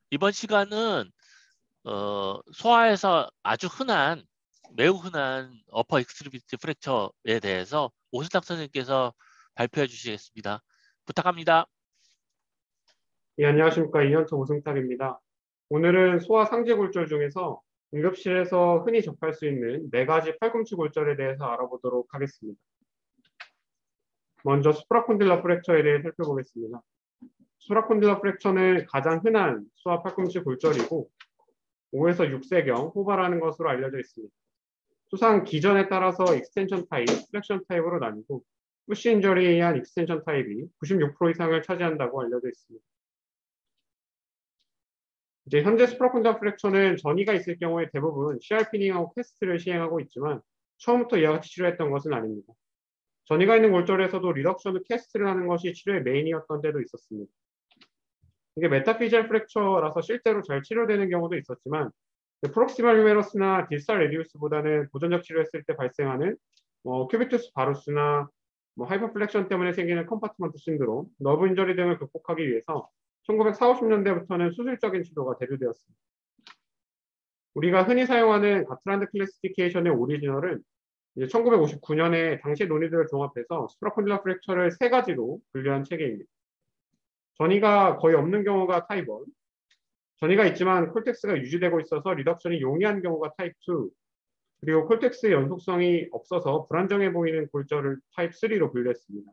이번 시간은 소아에서 아주 매우 흔한 어퍼 익스트리미티 프랙처에 대해서 오순탁 선생님께서 발표해 주시겠습니다. 부탁합니다. 예, 안녕하십니까. 2년차 오승탁입니다. 오늘은 소아 상지골절 중에서 응급실에서 흔히 접할 수 있는 4가지 팔꿈치 골절에 대해서 알아보도록 하겠습니다. 먼저 수프라콘딜러 프랙처에 대해 살펴보겠습니다. 수프라콘딜러 프랙처는 가장 흔한 소아 팔꿈치 골절이고 5에서 6세경 호발하는 것으로 알려져 있습니다. 수상 기전에 따라서 익스텐션 타입, 플렉션 타입으로 나뉘고 푸시 인저리에 의한 익스텐션 타입이 96% 이상을 차지한다고 알려져 있습니다. 이제 현재 수프라콘딜러 프랙처는 전이가 있을 경우에 대부분 CRP닝하고 캐스트를 시행하고 있지만 처음부터 이와 같이 치료했던 것은 아닙니다. 전이가 있는 골절에서도 리덕션 후 캐스트를 하는 것이 치료의 메인이었던 때도 있었습니다. 이게 메타피지얼 프랙처라서 실제로 잘 치료되는 경우도 있었지만 프록시멀 휴메러스나 딜살 레디우스보다는 보존적 치료했을 때 발생하는 큐비투스 바루스나 하이퍼플렉션 때문에 생기는 컴파트먼트 신드롬, 너브 인저리 등을 극복하기 위해서 1940, 50년대부터는 수술적인 치료가 대두되었습니다. 우리가 흔히 사용하는 가트란드 클래시피케이션의 오리지널은 1959년에 당시 논의들을 종합해서 수프라콘딜러 프랙처를 3가지로 분류한 체계입니다. 전이가 거의 없는 경우가 타입 1, 전이가 있지만 콜텍스가 유지되고 있어서 리덕션이 용이한 경우가 타입 2, 그리고 콜텍스의 연속성이 없어서 불안정해 보이는 골절을 타입 3로 분류했습니다.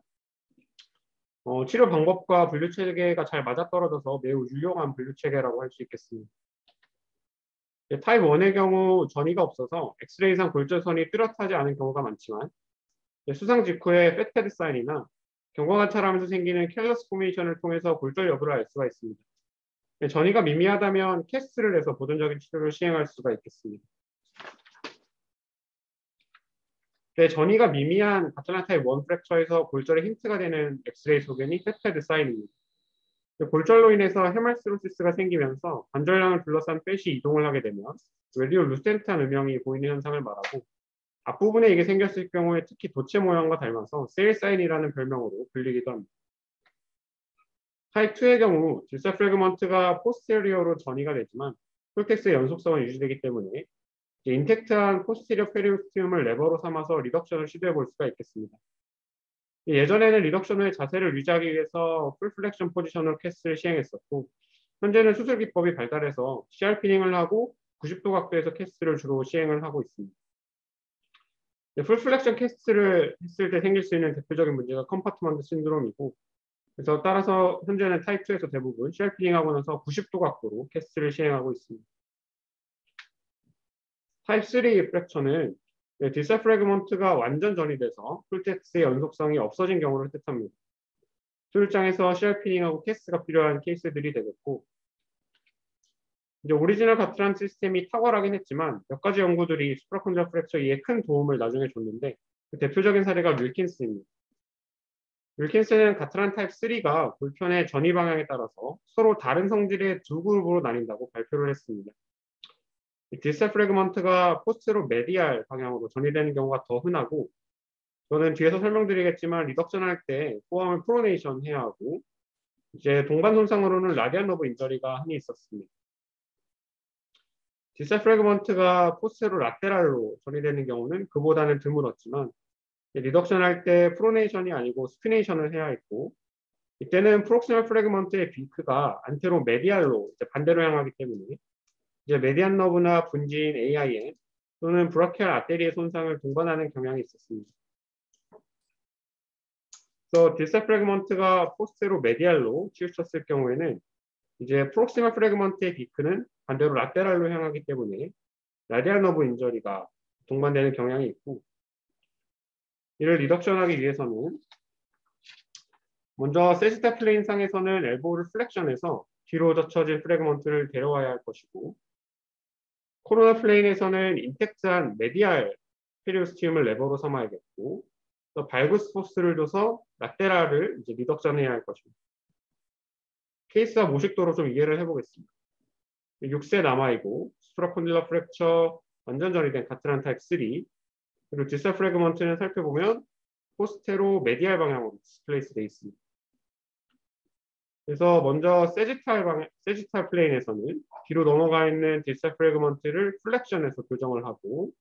치료 방법과 분류 체계가 잘 맞아떨어져서 매우 유용한 분류 체계라고 할 수 있겠습니다. 타입 1의 경우 전이가 없어서 엑스레이상 골절선이 뚜렷하지 않은 경우가 많지만 수상 직후에 패트헤드 사인이나 경과관찰하면서 생기는 캘러스 포메이션을 통해서 골절 여부를 알 수가 있습니다. 전이가 미미하다면 캐스트를 해서 보존적인 치료를 시행할 수가 있겠습니다. 전이가 미미한 가짜나 타입 1 프랙처에서 골절의 힌트가 되는 엑스레이 소견이 패트헤드 사인입니다. 골절로 인해서 헤말스로시스가 생기면서 관절량을 둘러싼 팻이 이동을 하게 되면 웨디올 루센트한 음영이 보이는 현상을 말하고 앞부분에 이게 생겼을 경우에 특히 도체 모양과 닮아서 세일 사인이라는 별명으로 불리기도 합니다. 타입 2의 경우 딜사 프래그먼트가 포스테리어로 전이가 되지만 콜텍스의 연속성은 유지되기 때문에 인텍트한 포스테리어 페리오스티움을 레버로 삼아서 리덕션을 시도해 볼 수가 있겠습니다. 예전에는 리덕션 후에 자세를 유지하기 위해서 풀플렉션 포지션으로 캐스트를 시행했었고 현재는 수술 기법이 발달해서 CRP닝을 하고 90도 각도에서 캐스트를 주로 시행을 하고 있습니다. 풀플렉션 캐스트를 했을 때 생길 수 있는 대표적인 문제가 컴파트먼트 신드롬이고 그래서 따라서 현재는 타입 2에서 대부분 CRP닝하고 나서 90도 각도로 캐스트를 시행하고 있습니다. 타입 3 프랙처는 딜사 프래그먼트가 완전 전이돼서 콜텍스의 연속성이 없어진 경우를 뜻합니다. 수술장에서 CRP닝하고 캐스트가 필요한 케이스들이 되겠고 이제 오리지널 가트란 시스템이 탁월하긴 했지만 몇 가지 연구들이 수프라콘딜러 프랙처에 큰 도움을 나중에 줬는데 그 대표적인 사례가 윌킨스입니다. 윌킨스는 가트란 타입 3가 골편의 전이 방향에 따라서 서로 다른 성질의 두 그룹으로 나뉜다고 발표를 했습니다. 딜사 프래그먼트가 포스트로 메디알 방향으로 전이되는 경우가 더 흔하고 저는 뒤에서 설명드리겠지만 리덕션 할 때 포함을 프로네이션 해야 하고 이제 동반 손상으로는 라디안 너브 인저리가 흔히 있었습니다. 딜사 프래그먼트가 포스트로 라테랄로 전이되는 경우는 그보다는 드물었지만 리덕션 할 때 프로네이션이 아니고 스피네이션을 해야 했고 이때는 프록시멀 프래그먼트의 빅크가 안테로 메디알로 반대로 향하기 때문에 이제 메디안 너브나 분진 AIN 또는 브라키알 아테리의 손상을 동반하는 경향이 있었습니다. 그래서 딜사 프래그먼트가 포스테로 메디알로 치우쳤을 경우에는 이제 프록시멀 프래그먼트의 비크는 반대로 라테랄로 향하기 때문에 라디알 너브 인저리가 동반되는 경향이 있고 이를 리덕션하기 위해서는 먼저 세시타 플레인상에서는 엘보를 플렉션해서 뒤로 젖혀진 프래그먼트를 데려와야 할 것이고 코로나 플레인에서는 인텍트한 메디알 페리오스티움을 레버로 삼아야겠고 또 발구스 포스를 줘서 라테랄을 이제 리덕션해야 할 것입니다. 케이스와 모식도로 좀 이해를 해보겠습니다. 6세 남아이고 수프라콘딜러 프랙처 완전 전이된 가트란 타입 3 그리고 딜사 프래그먼트는 살펴보면 포스테로 메디알 방향으로 디스플레이스 되어 있습니다. 그래서 먼저 세지탈 플레인에서는 뒤로 넘어가 있는 디스탈 프래그먼트를 플렉션에서 교정을 하고,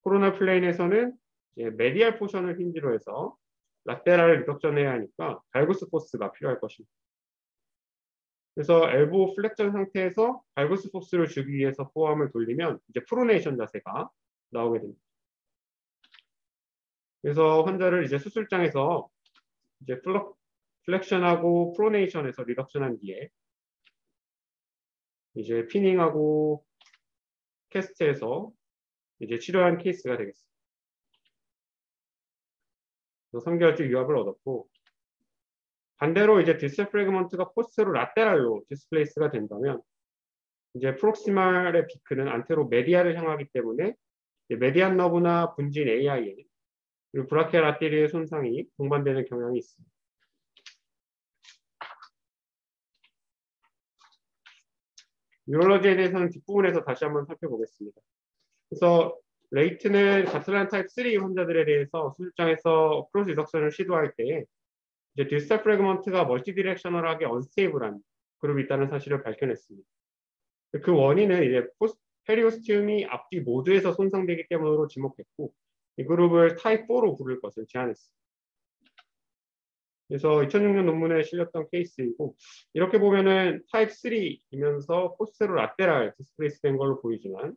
코로나 플레인에서는 이제 메디알 포션을 힌지로 해서 라테랄을 리덕션해야 하니까 발구스 포스가 필요할 것입니다. 그래서 엘보 플렉션 상태에서 발구스 포스를 주기 위해서 포함을 돌리면 이제 프로네이션 자세가 나오게 됩니다. 그래서 환자를 이제 수술장에서 이제 플렉션하고 프로네이션에서 리덕션한 뒤에 이제 피닝하고 캐스트에서 이제 치료한 케이스가 되겠습니다. 3개월째 유압을 얻었고, 반대로 이제 디스탈 프래그먼트가 포스테로 라테랄로 디스플레이스가 된다면 이제 프록시말의 비크는 안테로 메디아를 향하기 때문에 메디안 너브나 분진 AIN 그리고 브라키알 아테리의 손상이 동반되는 경향이 있습니다. 뉴럴러지에 대해서는 뒷부분에서 다시 한번 살펴보겠습니다. 그래서 레이트는 가틀란 타입 3 환자들에 대해서 수술장에서 크로스 리덕션을 시도할 때 이제 디스탈 프래그먼트가 멀티 디렉셔널하게 언스테이블한 그룹이 있다는 사실을 밝혀냈습니다. 그 원인은 이제 페리오스티움이 앞뒤 모두에서 손상되기 때문으로 지목했고, 이 그룹을 타입 4로 부를 것을 제안했습니다. 그래서 2006년 논문에 실렸던 케이스이고, 이렇게 보면은 타입 3이면서 포스테로 라테랄 디스플레이스 된 걸로 보이지만,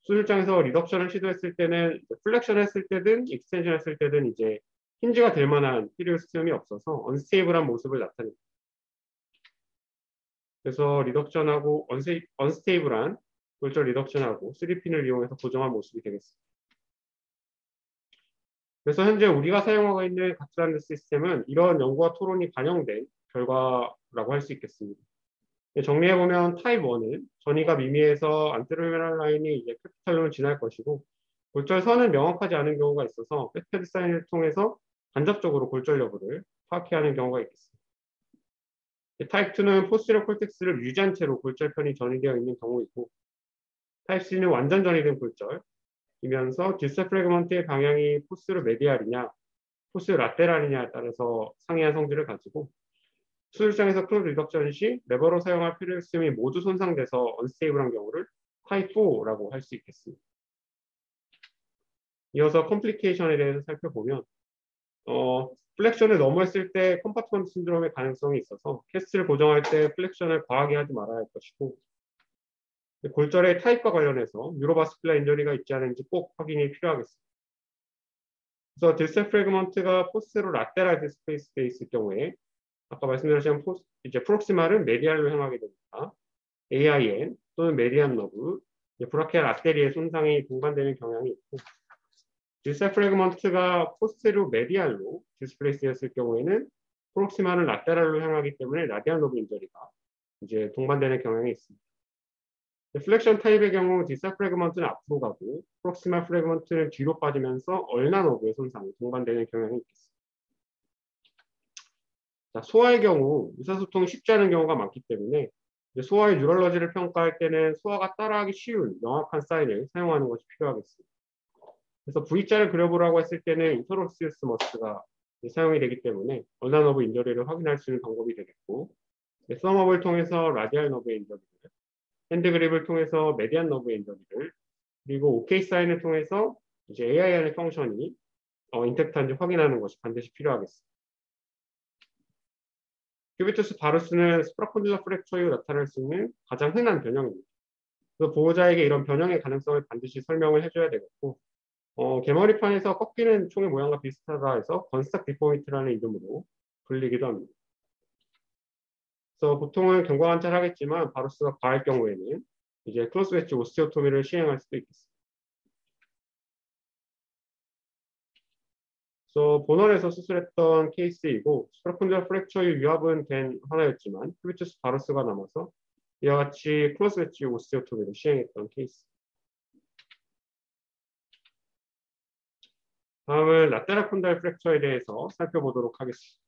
수술장에서 리덕션을 시도했을 때는 플렉션 했을 때든 익스텐션 했을 때든 이제 힌지가 될 만한 페리오스티움이 없어서 언스테이블한 모습을 나타냅니다. 그래서 리덕션하고 언스테이블한 골절 리덕션하고 3핀을 이용해서 고정한 모습이 되겠습니다. 그래서 현재 우리가 사용하고 있는 가틀란드 시스템은 이런 연구와 토론이 반영된 결과라고 할 수 있겠습니다. 정리해보면 타입 1은 전이가 미미해서 안테로미럴 라인이 이제 캐피탈론을 지날 것이고, 골절선은 명확하지 않은 경우가 있어서 백패드 사인을 통해서 간접적으로 골절 여부를 파악해야 하는 경우가 있겠습니다. 타입 2는 포스티리어 콜텍스를 유지한 채로 골절편이 전이되어 있는 경우이고, 타입 3는 완전 전이된 골절이면서 디스탈 프래그먼트의 방향이 포스로 메디알이냐 포스 라테랄이냐에 따라서 상이한 성질을 가지고, 수술장에서 크로스 리덕션 시 레버로 사용할 페리오스티움이 모두 손상돼서 언스테이블한 경우를 타입 4라고 할 수 있겠습니다. 이어서 컴플리케이션에 대해서 살펴보면, 플렉션을 너무했을 때 컴파트먼트 신드롬의 가능성이 있어서 캐스트를 고정할 때 플렉션을 과하게 하지 말아야 할 것이고, 골절의 타입과 관련해서 뉴로바스큘라 인저리가 있지 않은지 꼭 확인이 필요하겠습니다. 그래서 디스탈 프래그먼트가 포스테로 라테랄 디스플레이스에 있을 경우에 아까 말씀드렸지만 이제 프록시말은 메디알로 향하게 됩니다. AIN 또는 메디안 너브, 브라키알 아테리의 손상이 동반되는 경향이 있고, 디스탈 프래그먼트가 포스테로 메디알로 디스플레이스였을 경우에는 프록시말은 라테랄로 향하기 때문에 라디안 너브 인저리가 이제 동반되는 경향이 있습니다. 플렉션 타입의 경우 디스탈 프래그먼트는 앞으로 가고 프록시말 프래그먼트는 뒤로 빠지면서 얼나 너브의 손상이 동반되는 경향이 있겠습니다. 자, 소아의 경우 의사소통이 쉽지 않은 경우가 많기 때문에 소아의 뉴럴러지를 평가할 때는 소아가 따라하기 쉬운 명확한 사인을 사용하는 것이 필요하겠습니다. 그래서 V자를 그려보라고 했을 때는 인터로시우스 머스가 사용이 되기 때문에 얼나 너브 인저리를 확인할 수 있는 방법이 되겠고, 썸업을 통해서 라디알 너브 인저리를, 핸드 그립을 통해서 메디안 너브 인저리를, 그리고 OK 사인을 통해서 이제 AIN의 펑션이 인텍트한지 확인하는 것이 반드시 필요하겠습니다. 큐비투스 바루스는 스프라콘딜러 프랙처 이후 나타날 수 있는 가장 흔한 변형입니다. 그래서 보호자에게 이런 변형의 가능성을 반드시 설명을 해줘야 되겠고, 개머리판에서 꺾이는 총의 모양과 비슷하다 해서 건스탁 디포미티라는 이름으로 불리기도 합니다. 그래서 보통은 경과관찰하겠지만 바루스가 과할 경우에는 이제 크로스 웨지 오스티오토미를 시행할 수도 있겠습니다. 그래서 본원에서 수술했던 케이스이고, 스프라콘딜러 프랙처 이후 유압은 된 하나였지만 큐비투스 바루스가 남아서 이와 같이 크로스 웨지 오스티오토미를 시행했던 케이스. 다음은 라테랄 콘달 프랙처에 대해서 살펴보도록 하겠습니다.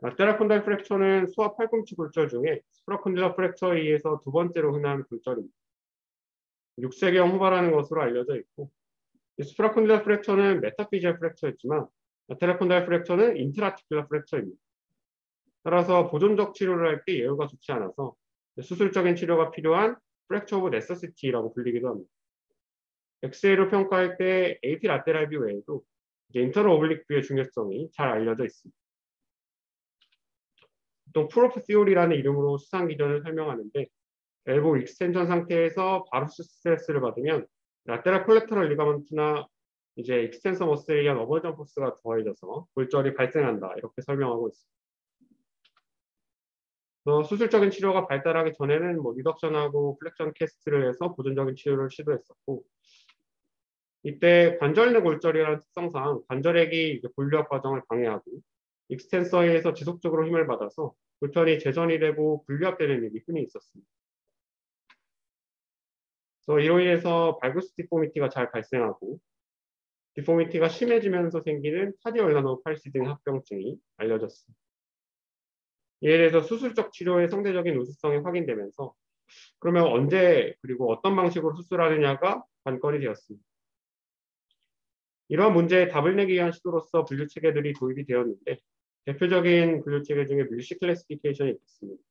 라테랄 콘달 프랙처는 소아 팔꿈치 골절 중에 스프라콘딜러 프랙처에 의해서 두 번째로 흔한 골절입니다. 6세기형 후발하는 것으로 알려져 있고, 이 수프라콘딜러 프랙처는 메타피지얼 프랙처였지만 라테랄 프랙처는 인트라티큘러 프랙처입니다. 따라서 보존적 치료를 할 때 예후가 좋지 않아서 수술적인 치료가 필요한 프랙처 오브 네서시티라고 불리기도 합니다. 엑스레이로 평가할 때 AP 라테랄 뷰 외에도 인터널 오블릭 뷰의 중요성이 잘 알려져 있습니다. 보통 프로프 시오리라는 이름으로 수상 기전을 설명하는데 엘보 익스텐션 상태에서 바로 스트레스를 받으면 라테랄 콜레터럴 리가먼트나 이제 익스텐서 머슬에 의한 어버전 포스가 더해져서 골절이 발생한다 이렇게 설명하고 있습니다. 수술적인 치료가 발달하기 전에는 리덕션하고 플렉션 캐스트를 해서 보존적인 치료를 시도했었고 이때 관절 내 골절이라는 특성상 관절액이 분류학 과정을 방해하고 익스텐서에서 지속적으로 힘을 받아서 불편이 재전이 되고 분류합되는 일이 흔히 있었습니다. 그래서 이로 인해서 발구스 디포미티가 잘 발생하고 디포미티가 심해지면서 생기는 카디올라노 팔시 등 합병증이 알려졌습니다. 이에 대해서 수술적 치료의 상대적인 우수성이 확인되면서 그러면 언제 그리고 어떤 방식으로 수술하느냐가 관건이 되었습니다. 이러한 문제에 답을 내기 위한 시도로서 분류 체계들이 도입이 되었는데 대표적인 분류 체계 중에 밀시 클래시피케이션이 있습니다.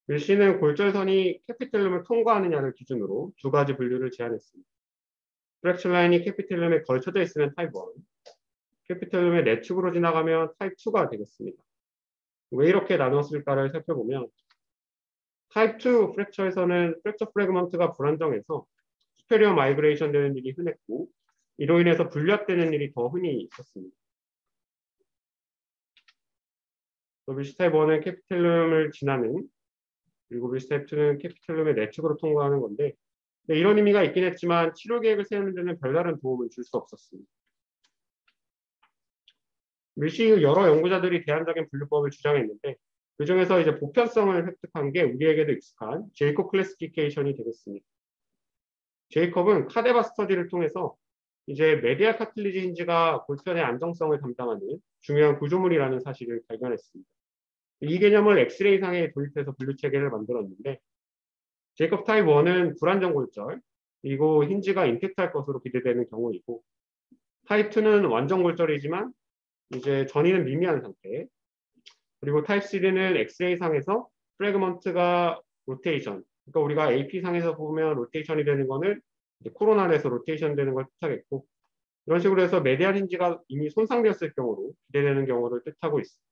밀시는 골절선이 캐피텔룸을 통과하느냐를 기준으로 두 가지 분류를 제안했습니다. 프랙처 라인이 캐피텔룸에 걸쳐져 있으면 타입 1, 캐피텔룸의 내축으로 지나가면 타입 2가 되겠습니다. 왜 이렇게 나눴을까를 살펴보면 타입 2 프랙처에서는 프랙처 프래그먼트가 불안정해서 수페리어 마이그레이션 되는 일이 흔했고 이로 인해서 분류합되는 일이 더 흔히 있었습니다. 밀시 타입 1은 캐피텔룸을 지나는 그리고 밀시 타입 2는 캐피텔룸의 내축으로 통과하는 건데 이런 의미가 있긴 했지만 치료 계획을 세우는 데는 별다른 도움을 줄 수 없었습니다. 밀시 여러 연구자들이 대안적인 분류법을 주장했는데 그 중에서 이제 보편성을 획득한 게 우리에게도 익숙한 제이콥 클래시피케이션이 되겠습니다. 제이콥은 카데바 스터디를 통해서 이제 메디알 카틀리지 힌지가 골편의 안정성을 담당하는 중요한 구조물이라는 사실을 발견했습니다. 이 개념을 엑스레이상에 도입해서 분류 체계를 만들었는데 제이콥 타입 1은 불안정 골절 그리고 힌지가 인텍트할 것으로 기대되는 경우이고 타입 2는 완전 골절이지만 이제 전이는 미미한 상태 그리고 타입 3는 엑스레이상에서 프래그먼트가 로테이션 그러니까 우리가 AP상에서 보면 로테이션이 되는 거는 이제 코로나에서 로테이션 되는 걸 뜻하겠고 이런 식으로 해서 메디알 힌지가 이미 손상되었을 경우로 기대되는 경우를 뜻하고 있습니다.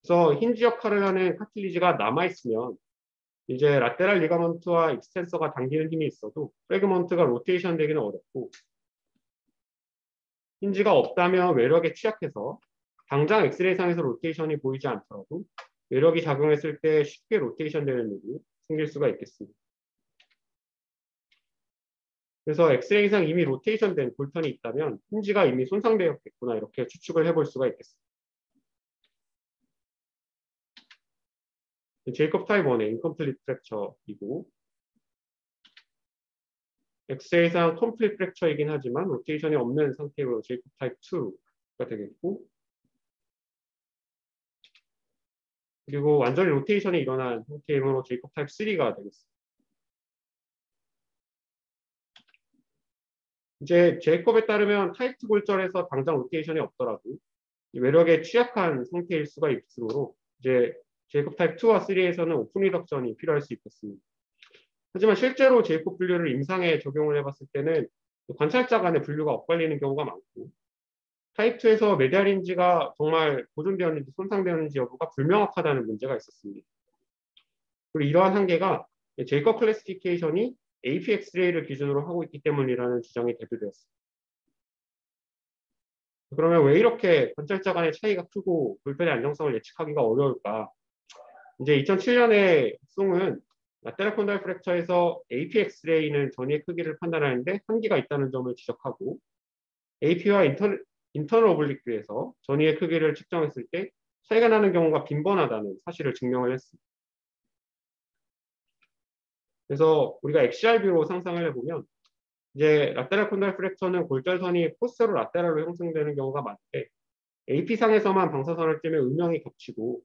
그래서 힌지 역할을 하는 카틸리지가 남아있으면 이제 라테랄 리가먼트와 익스텐서가 당기는 힘이 있어도 프래그먼트가 로테이션 되기는 어렵고 힌지가 없다면 외력에 취약해서 당장 엑스레이상에서 로테이션이 보이지 않더라도 외력이 작용했을 때 쉽게 로테이션 되는 일이 생길 수가 있겠습니다. 그래서 엑스레이상 이미 로테이션 된 골편이 있다면 힌지가 이미 손상되었겠구나 이렇게 추측을 해볼 수가 있겠습니다. 제이콥 타입 1의 인컴플리트 프랙처이고 엑스레이상 컴플리트 프랙처이긴 하지만 로테이션이 없는 상태로 제이콥 타입 2가 되겠고 그리고 완전히 로테이션이 일어난 상태로 제이콥 타입 3가 되겠습니다. 이제 제이콥에 따르면 타입 2 골절에서 당장 로테이션이 없더라도 외력에 취약한 상태일 수가 있으므로 이제 제이콥 타입 2와 3에서는 오픈 리덕션이 필요할 수 있겠습니다. 하지만 실제로 제이콥 분류를 임상에 적용을 해봤을 때는 관찰자 간의 분류가 엇갈리는 경우가 많고 타입 2에서 메디알 힌지가 정말 보존되었는지 손상되었는지 여부가 불명확하다는 문제가 있었습니다. 그리고 이러한 한계가 제이콥 클래시피케이션이 AP 엑스레이를 기준으로 하고 있기 때문이라는 주장이 대두되었습니다. 그러면 왜 이렇게 관찰자 간의 차이가 크고 불편의 안정성을 예측하기가 어려울까? 이제 2007년에 송은 라테랄 콘달 프랙처에서 AP 엑스레이는 전이의 크기를 판단하는데 한계가 있다는 점을 지적하고 AP와 인터널 오블릭뷰에서 전이의 크기를 측정했을 때 차이가 나는 경우가 빈번하다는 사실을 증명을 했습니다. 그래서 우리가 XR뷰로 상상을 해보면 이제 라테랄 콘달 프랙처는 골절선이 포스테로 라테랄로 형성되는 경우가 많은데 AP상에서만 방사선을 쬐면 음영이 겹치고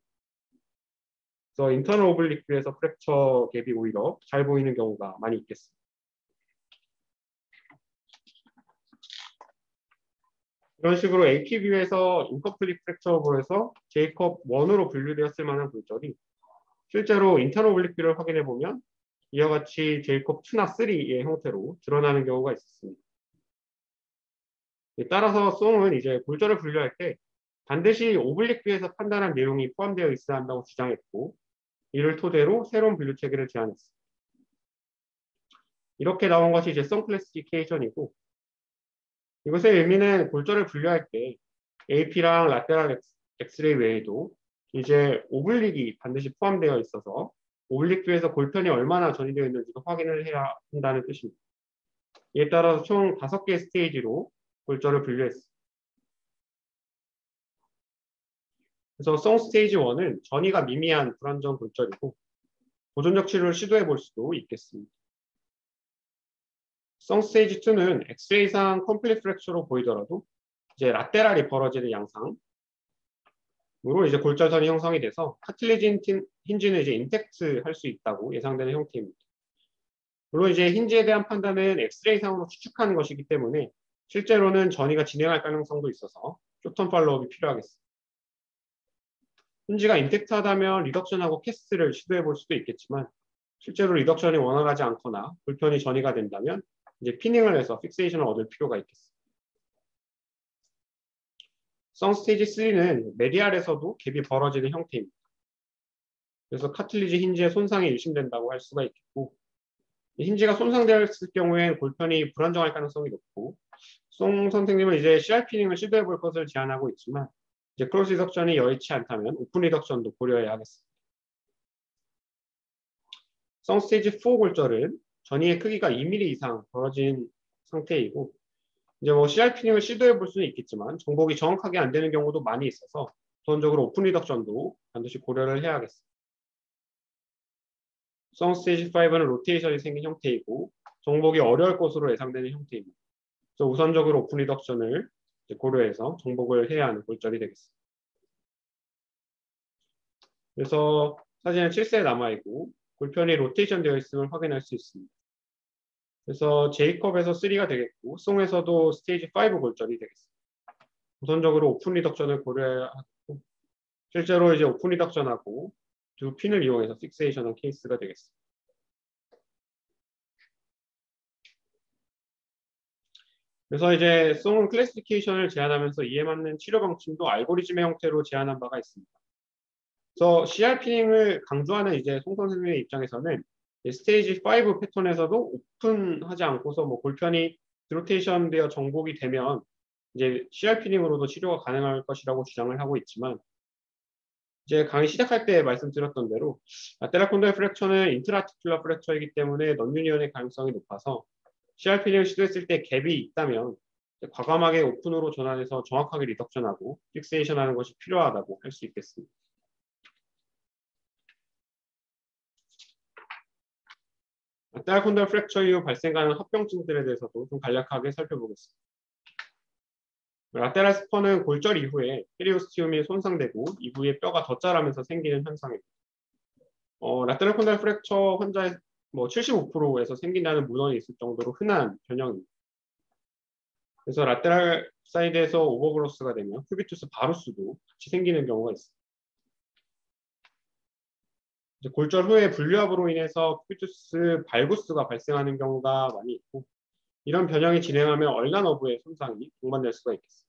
그래서 인터널 오블릭뷰에서 프랙처 갭이 오히려 잘 보이는 경우가 많이 있겠습니다. 이런 식으로 AP뷰에서 인컴플리트 프랙처블에서 제이콥 1으로 분류되었을 만한 골절이 실제로 인터널 오블릭 뷰를 확인해 보면 이와 같이 제이콥 2나 3의 형태로 드러나는 경우가 있었습니다. 따라서 송은 이제 골절을 분류할 때 반드시 오블릭 뷰에서 판단한 내용이 포함되어 있어야 한다고 주장했고, 이를 토대로 새로운 분류 체계를 제안했습니다. 이렇게 나온 것이 이제 송 클래시피케이션이고, 이것의 의미는 골절을 분류할 때 AP랑 라테랄 엑스레이 외에도 이제 오블릭이 반드시 포함되어 있어서 오블릭 뷰에서 골편이 얼마나 전이되어 있는지도 확인을 해야 한다는 뜻입니다. 이에 따라서 총 5개의 스테이지로 골절을 분류했습니다. 그래서 송 스테이지 1은 전이가 미미한 불안정 골절이고 보존적 치료를 시도해 볼 수도 있겠습니다. 송 스테이지 2는 엑스레이상 컴플리트 프랙처로 보이더라도 이제 라테랄이 벌어지는 양상으로 이제 골절선이 형성이 돼서 카틸리지 힌지는 이제 인텍트 할 수 있다고 예상되는 형태입니다. 물론 이제 힌지에 대한 판단은 엑스레이상으로 추측하는 것이기 때문에 실제로는 전이가 진행할 가능성도 있어서 쇼텀 팔로업이 필요하겠습니다. 힌지가 인텍트하다면 리덕션하고 캐스트를 시도해 볼 수도 있겠지만 실제로 리덕션이 원활하지 않거나 불편이 전이가 된다면 이제 피닝을 해서 픽세이션을 얻을 필요가 있겠습니다. 송 스테이지 3는 메디알에서도 갭이 벌어지는 형태입니다. 그래서 카틸리지 힌지의 손상이 의심된다고 할 수가 있겠고, 힌지가 손상되었을 경우엔 골편이 불안정할 가능성이 높고, 송 선생님은 이제 CR 피닝을 시도해 볼 것을 제안하고 있지만 이제 크로스 리덕션이 여의치 않다면 오픈 리덕션도 고려해야 하겠습니다. 송 스테이지 4 골절은 전이의 크기가 2mm 이상 벌어진 상태이고, 이제 뭐 CR 피닝을 시도해 볼 수는 있겠지만 정복이 정확하게 안 되는 경우도 많이 있어서 우선적으로 오픈 리덕션도 반드시 고려를 해야겠습니다. 송 스테이지 5는 로테이션이 생긴 형태이고 정복이 어려울 것으로 예상되는 형태입니다. 그래서 우선적으로 오픈 리덕션을 고려해서 정복을 해야 하는 골절이 되겠습니다. 그래서 사진은 7세 남아있고 골편이 로테이션 되어 있음을 확인할 수 있습니다. 그래서 제이컵에서 3가 되겠고 송에서도 스테이지 5 골절이 되겠습니다. 우선적으로 오픈 리덕션을 고려해야 하고 실제로 이제 오픈 리덕션하고 두 핀을 이용해서 픽세이션한 케이스가 되겠습니다. 그래서 이제 송은 클래시피케이션을 제안하면서 이에 맞는 치료 방침도 알고리즘의 형태로 제안한 바가 있습니다. 그래서 CR 피닝을 강조하는 이제 송 선생님의 입장에서는 스테이지 5 패턴에서도 오픈하지 않고서 뭐 골편이 드로테이션 되어 정복이 되면 이제 CR 피닝으로도 치료가 가능할 것이라고 주장을 하고 있지만 이제 강의 시작할 때 말씀드렸던 대로 라테랄 콘도일 프랙처는 인트라티큘러 프랙처이기 때문에 넌유니언의 가능성이 높아서 CR 피닝을 시도했을 때 갭이 있다면 과감하게 오픈으로 전환해서 정확하게 리덕션하고 픽세이션하는 것이 필요하다고 할 수 있겠습니다. 라테랄 콘도일 프랙처 이후 발생하는 합병증들에 대해서도 좀 간략하게 살펴보겠습니다. 라테랄 스퍼는 골절 이후에 페리오스티움이 손상되고 이후에 뼈가 더 자라면서 생기는 현상입니다. 라테랄 콘도일 프랙처 환자의 뭐 75%에서 생긴다는 문헌이 있을 정도로 흔한 변형입니다. 그래서 라테랄 사이드에서 오버그로스가 되면 큐비투스 바루스도 같이 생기는 경우가 있습니다. 이제 골절 후에 분류압으로 인해서 큐비투스 발구스가 발생하는 경우가 많이 있고 이런 변형이 진행하면 얼간 어부의 손상이 동반될 수가 있겠습니다.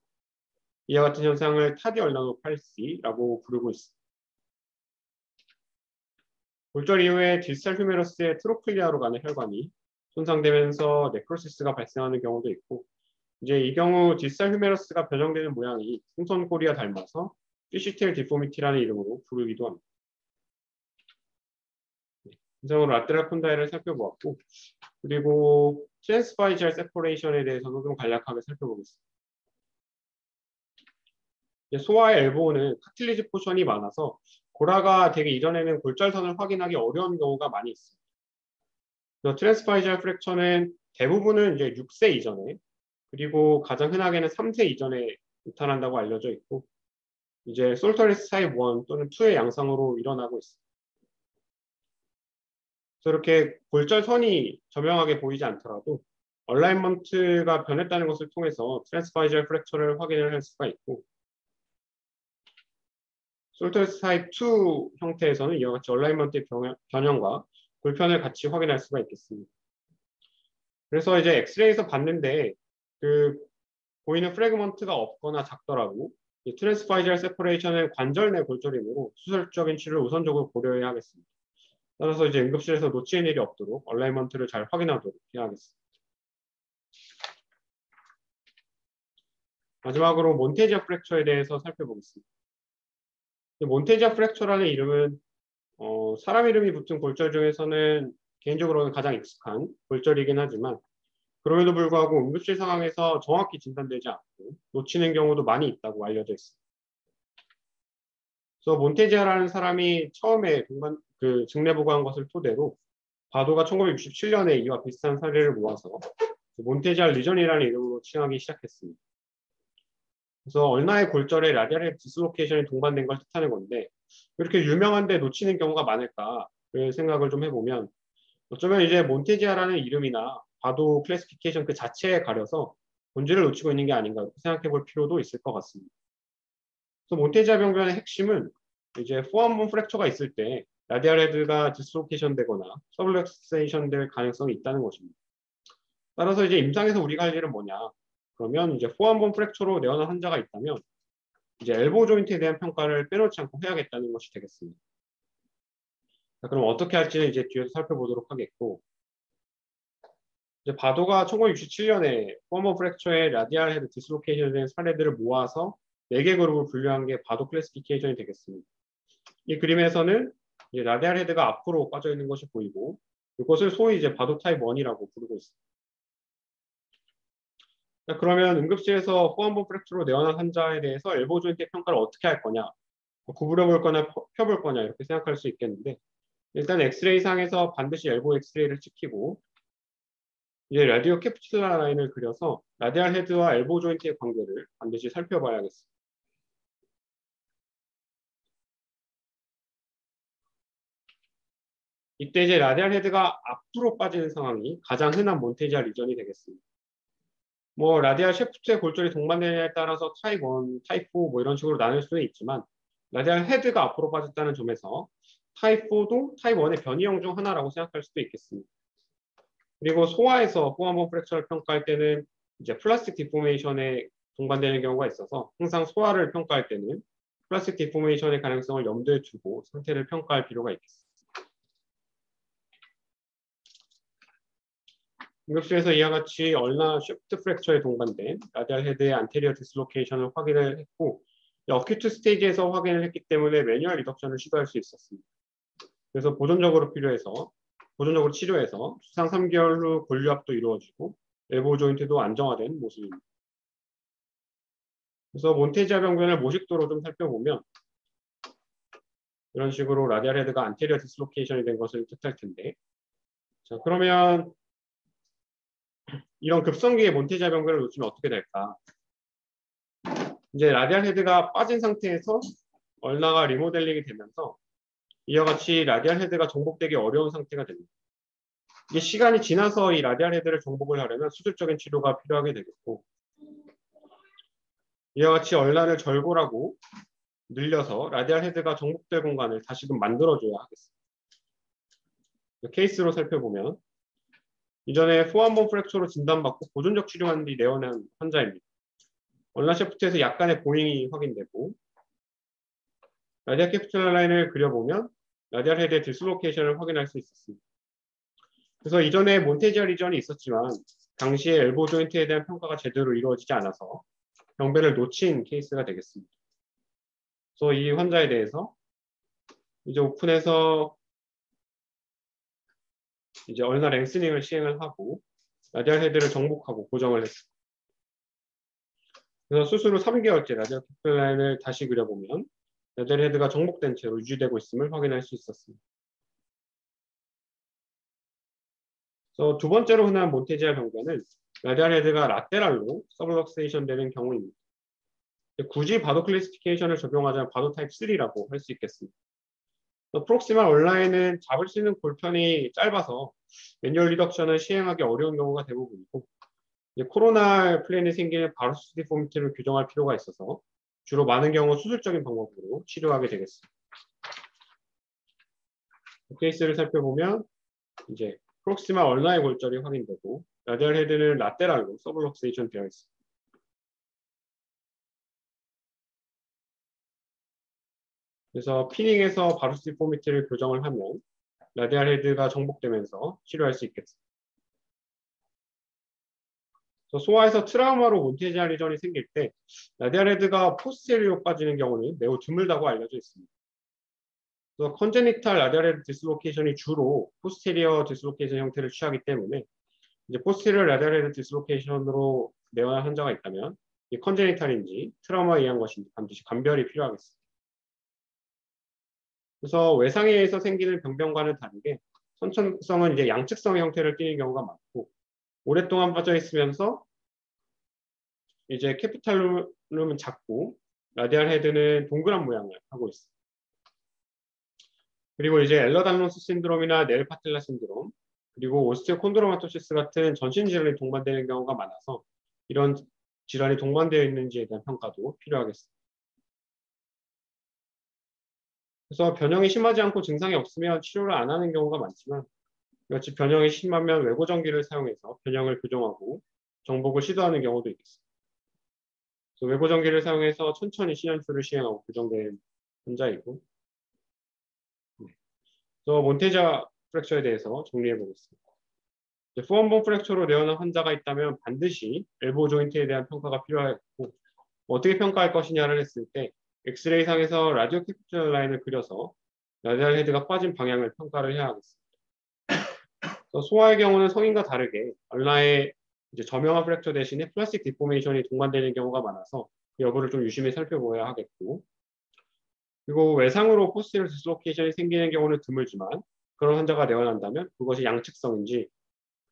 이와 같은 현상을 타디 얼나노팔시라고 부르고 있습니다. 골절 이후에 딜스탈 휴메러스의 트로클리아로 가는 혈관이 손상되면서 네크로시스가 발생하는 경우도 있고 이제 이 경우 딜스탈 휴메러스가 변형되는 모양이 풍선꼬리와 닮아서 피시테일 디포미티라는 이름으로 부르기도 합니다. 이상으로 라테랄 콘다일을 살펴보았고 그리고 트랜스파이셜 세퍼레이션에 대해서도 좀 간략하게 살펴보겠습니다. 소아의 엘보는 카틸리지 포션이 많아서 고라가 되기 이전에는 골절선을 확인하기 어려운 경우가 많이 있습니다. 트랜스파이셜 프랙처는 대부분은 이제 6세 이전에 그리고 가장 흔하게는 3세 이전에 나타난다고 알려져 있고 이제 솔터리스 타입 1 또는 2의 양상으로 일어나고 있습니다. 그래서 이렇게 골절선이 저명하게 보이지 않더라도 얼라인먼트가 변했다는 것을 통해서 트랜스파이셜 프랙처를 확인을 할 수가 있고, 솔토스 타입 2 형태에서는 이와 같이 얼라인먼트의 변형과 불편을 같이 확인할 수가 있겠습니다. 그래서 이제 엑스레이에서 봤는데 그 보이는 프래그먼트가 없거나 작더라도 트랜스파이셜 세퍼레이션은 관절 내 골절이므로 수술적인 치료를 우선적으로 고려해야 하겠습니다. 따라서 이제 응급실에서 놓치는 일이 없도록 얼라인먼트를 잘 확인하도록 해야 하겠습니다. 마지막으로 몬테지아 프랙처에 대해서 살펴보겠습니다. 몬테지아 프랙처라는 이름은 사람 이름이 붙은 골절 중에서는 개인적으로는 가장 익숙한 골절이긴 하지만 그럼에도 불구하고 응급실 상황에서 정확히 진단되지 않고 놓치는 경우도 많이 있다고 알려져 있습니다. 그래서 몬테지아라는 사람이 처음에 증례 보고한 것을 토대로 바도가 1967년에 이와 비슷한 사례를 모아서 몬테지아 리전이라는 이름으로 칭하기 시작했습니다. 그래서 얼나의 골절에 라디알 디스로케이션이 동반된 걸 뜻하는 건데 이렇게 유명한데 놓치는 경우가 많을까 생각을 좀 해보면 어쩌면 이제 몬테지아라는 이름이나 바도 클래시피케이션 그 자체에 가려서 본질을 놓치고 있는 게 아닌가 생각해 볼 필요도 있을 것 같습니다. 그래서 몬테지아 병변의 핵심은 이제 포함본 프랙처가 있을 때 라디알 헤드가 디스로케이션 되거나 서블렉세이션 될 가능성이 있다는 것입니다. 따라서 이제 임상에서 우리가 할 일은 뭐냐? 그러면 이제 포함본 프랙처로 내원한 환자가 있다면 이제 엘보 조인트에 대한 평가를 빼놓지 않고 해야겠다는 것이 되겠습니다. 자, 그럼 어떻게 할지는 이제 뒤에서 살펴보도록 하겠고, 이제 바도가 1967년에 포함본 프랙처의 라디알 헤드 디스로케이션에 대한 사례들을 모아서 4개 그룹을 분류한 게 바도 클래시피케이션이 되겠습니다. 이 그림에서는 이제 라디알 헤드가 앞으로 빠져 있는 것이 보이고 이것을 소위 이제 바도 타입 1이라고 부르고 있습니다. 자, 그러면 응급실에서 포함본 프랙처로 내원한 환자에 대해서 엘보 조인트 평가를 어떻게 할 거냐, 구부려 볼 거냐, 펴볼 거냐 이렇게 생각할 수 있겠는데 일단 엑스레이 상에서 반드시 엘보 엑스레이를 찍히고 이제 라디오 캡슐라 라인을 그려서 라디알 헤드와 엘보 조인트의 관계를 반드시 살펴봐야겠습니다. 이때 이제 라디알 헤드가 앞으로 빠지는 상황이 가장 흔한 몬테지아 리전이 되겠습니다. 뭐 라디알 셰프트의 골절이 동반되느냐에 따라서 타입 1, 타입 4 뭐 이런 식으로 나눌 수는 있지만 라디알 헤드가 앞으로 빠졌다는 점에서 타입 4도 타입 1의 변이형 중 하나라고 생각할 수도 있겠습니다. 그리고 소아에서 포함본 프랙처를 평가할 때는 이제 플라스틱 디포메이션에 동반되는 경우가 있어서 항상 소아를 평가할 때는 플라스틱 디포메이션의 가능성을 염두에 두고 상태를 평가할 필요가 있겠습니다. 응급실에서 이와 같이 얼나 쉬프트 프랙처에 동반된 라디알 헤드의 안테리어 디스로케이션을 확인을 했고 어큐트 스테이지에서 확인을 했기 때문에 매뉴얼 리덕션을 시도할 수 있었습니다. 그래서 보존적으로 치료해서 수상 3개월 후 골류압도 이루어지고 엘보 조인트도 안정화된 모습입니다. 그래서 몬테지아 병변을 모식도로 좀 살펴보면 이런 식으로 라디알 헤드가 안테리어 디스로케이션이 된 것을 뜻할 텐데 자, 그러면 이런 급성기의 몬테지아 병변을 놓치면 어떻게 될까? 이제 라디알 헤드가 빠진 상태에서 얼나가 리모델링이 되면서 이와 같이 라디알 헤드가 정복되기 어려운 상태가 됩니다. 이게 시간이 지나서 이 라디알 헤드를 정복을 하려면 수술적인 치료가 필요하게 되겠고 이와 같이 얼나를 절골하고 늘려서 라디알 헤드가 정복될 공간을 다시금 만들어줘야 하겠습니다. 케이스로 살펴보면 이전에 포함본 프랙처로 진단받고 보존적 치료한 뒤 내원한 환자입니다. 얼나 셰프트에서 약간의 보잉이 확인되고 라디알 캡슐라 라인을 그려보면 라디알 헤드의 디스로케이션을 확인할 수 있었습니다. 그래서 이전에 몬테지아 리전이 있었지만 당시에 엘보 조인트에 대한 평가가 제대로 이루어지지 않아서 병변을 놓친 케이스가 되겠습니다. 그래서 이 환자에 대해서 이제 오픈해서 이제 얼나 랭스닝을 시행을 하고 라디알 헤드를 정복하고 고정을 했습니다. 그래서 수술 후 3개월째 라디알 캡슐라 라인을 다시 그려보면 라디알 헤드가 정복된 채로 유지되고 있음을 확인할 수 있었습니다. 그래서 두 번째로 흔한 몬테지아 병변은 라디알 헤드가 라테랄로 서블럭세이션 되는 경우입니다. 굳이 바도 클래시피케이션을 적용하자면 바도 타입 3라고 할 수 있겠습니다. 프록시말 얼라인은 잡을 수 있는 골편이 짧아서 매뉴얼 리덕션을 시행하기 어려운 경우가 대부분이고 이제 코로나 플랜이 생기는 바로스 디포미티를 교정할 필요가 있어서 주로 많은 경우 수술적인 방법으로 치료하게 되겠습니다. 케이스를 살펴보면 이제 프록시마 얼나의 골절이 확인되고 라디얼 헤드는 라테랄로 서블럭세이션 되어 있습니다. 그래서 피닝에서 바루스 디포미티를 교정을 하면 라디얼 헤드가 정복되면서 치료할 수 있겠습니다. 소아에서 트라우마로 몬테지아 리전이 생길 때 라디얼 헤드가 포스테리어로 빠지는 경우는 매우 드물다고 알려져 있습니다. 그래서 컨제니탈 라디얼 헤드 디스로케이션이 주로 포스테리어 디스로케이션 형태를 취하기 때문에 이제 포스테리어 라디얼 헤드 디스로케이션으로 내원한 환자가 있다면 이게 컨제니탈인지 트라우마에 의한 것인지 반드시 감별이 필요하겠습니다. 그래서 외상에 의해서 생기는 병변과는 다르게 선천성은 이제 양측성의 형태를 띠는 경우가 많고 오랫동안 빠져 있으면서 이제 캐피탈룸은 작고 라디얼 헤드는 동그란 모양을 하고 있습니다. 그리고 이제 엘러단로스 신드롬이나 네르파텔라 신드롬 그리고 오스티오콘드로마토시스 같은 전신 질환이 동반되는 경우가 많아서 이런 질환이 동반되어 있는지에 대한 평가도 필요하겠습니다. 그래서 변형이 심하지 않고 증상이 없으면 치료를 안 하는 경우가 많지만 마치 변형이 심하면 외고전기를 사용해서 변형을 교정하고 정복을 시도하는 경우도 있겠습니다. 그래서 외고전기를 사용해서 천천히 신현술을 시행하고 교정된 환자이고 그래서 몬테자 프랙처에 대해서 정리해 보겠습니다. 후원본 프랙처로 내원한 환자가 있다면 반드시 엘보 조인트에 대한 평가가 필요하고 어떻게 평가할 것이냐를 했을 때 엑스레이상에서 라디오 캐피탈 라인을 그려서 라디얼 헤드가 빠진 방향을 평가를 해야 하겠습니다. 소아의 경우는 성인과 다르게 얼나의 이제 저명한 프랙처 대신에 플라스틱 디포메이션이 동반되는 경우가 많아서 그 여부를 좀 유심히 살펴보아야 하겠고 그리고 외상으로 포스테리어 디스로케이션이 생기는 경우는 드물지만 그런 환자가 내원한다면 그것이 양측성인지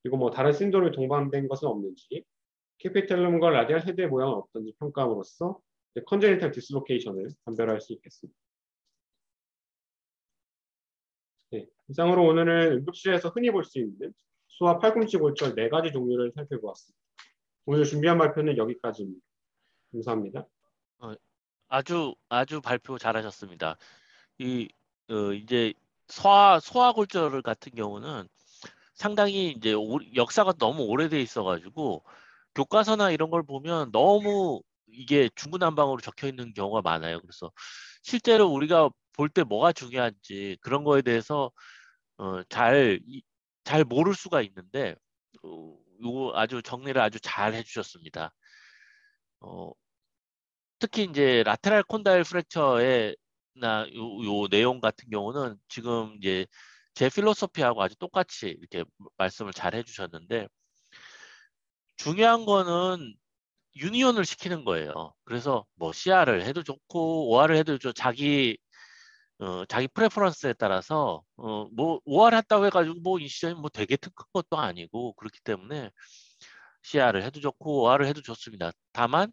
그리고 뭐 다른 신드롬이 동반된 것은 없는지 캐피텔룸과 라디얼 헤드의 모양은 어떤지 평가함으로써 컨제니탈 디스로케이션을 감별할 수 있겠습니다. 네, 이상으로 오늘은 응급실에서 흔히 볼 수 있는 소아 팔꿈치 골절 4가지 종류를 살펴보았습니다. 오늘 준비한 발표는 여기까지입니다. 감사합니다. 아주 발표 잘하셨습니다. 이제 소아골절 같은 경우는 상당히 이제 역사가 너무 오래돼 있어가지고 교과서나 이런 걸 보면 너무 이게 중구난방으로 적혀 있는 경우가 많아요. 그래서 실제로 우리가 볼 때 뭐가 중요한지 그런 거에 대해서 잘 모를 수가 있는데 요거 아주 정리를 아주 잘 해주셨습니다. 특히 이제 라테랄 콘다일 프랙처의 요 내용 같은 경우는 지금 이제 제 필로소피하고 아주 똑같이 이렇게 말씀을 잘 해주셨는데 중요한 거는 유니온을 시키는 거예요. 그래서 뭐 CR을 해도 좋고 OR을 해도 좋고 자기 프레퍼런스에 따라서 뭐 OR 했다고 해가지고 뭐 이 시점이 뭐 되게 큰 것도 아니고 그렇기 때문에 CR을 해도 좋고 OR을 해도 좋습니다. 다만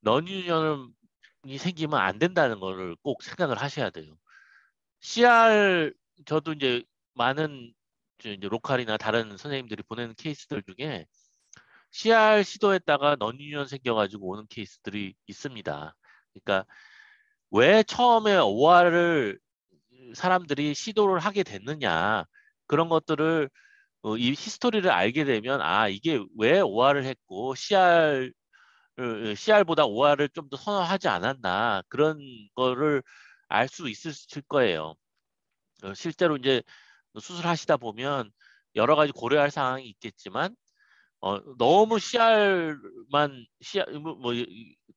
넌유니온이 생기면 안 된다는 거를 꼭 생각을 하셔야 돼요. CR 저도 이제 많은 이제 로컬이나 다른 선생님들이 보내는 케이스들 중에 CR 시도했다가 넌유니온 생겨가지고 오는 케이스들이 있습니다. 그러니까 왜 처음에 OR을 사람들이 시도를 하게 됐느냐 그런 것들을 이 히스토리를 알게 되면 이게 왜 OR을 했고 CR보다 OR을 좀 더 선호하지 않았나 그런 거를 알 수 있을 거예요. 실제로 이제 수술하시다 보면 여러 가지 고려할 상황이 있겠지만 너무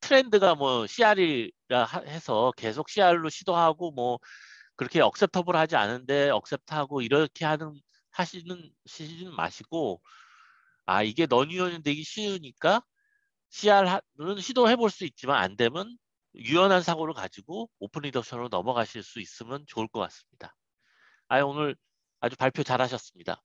트렌드가 뭐 CR이라 해서 계속 CR로 시도하고 뭐 그렇게 억셉터블 하지 않은데 억셉트하고 이렇게 하시는 마시고 이게 넌유연이 되기 쉬우니까 CR은 시도해 볼 수 있지만 안 되면 유연한 사고를 가지고 오픈 리덕션으로 넘어가실 수 있으면 좋을 것 같습니다. 오늘 아주 발표 잘하셨습니다.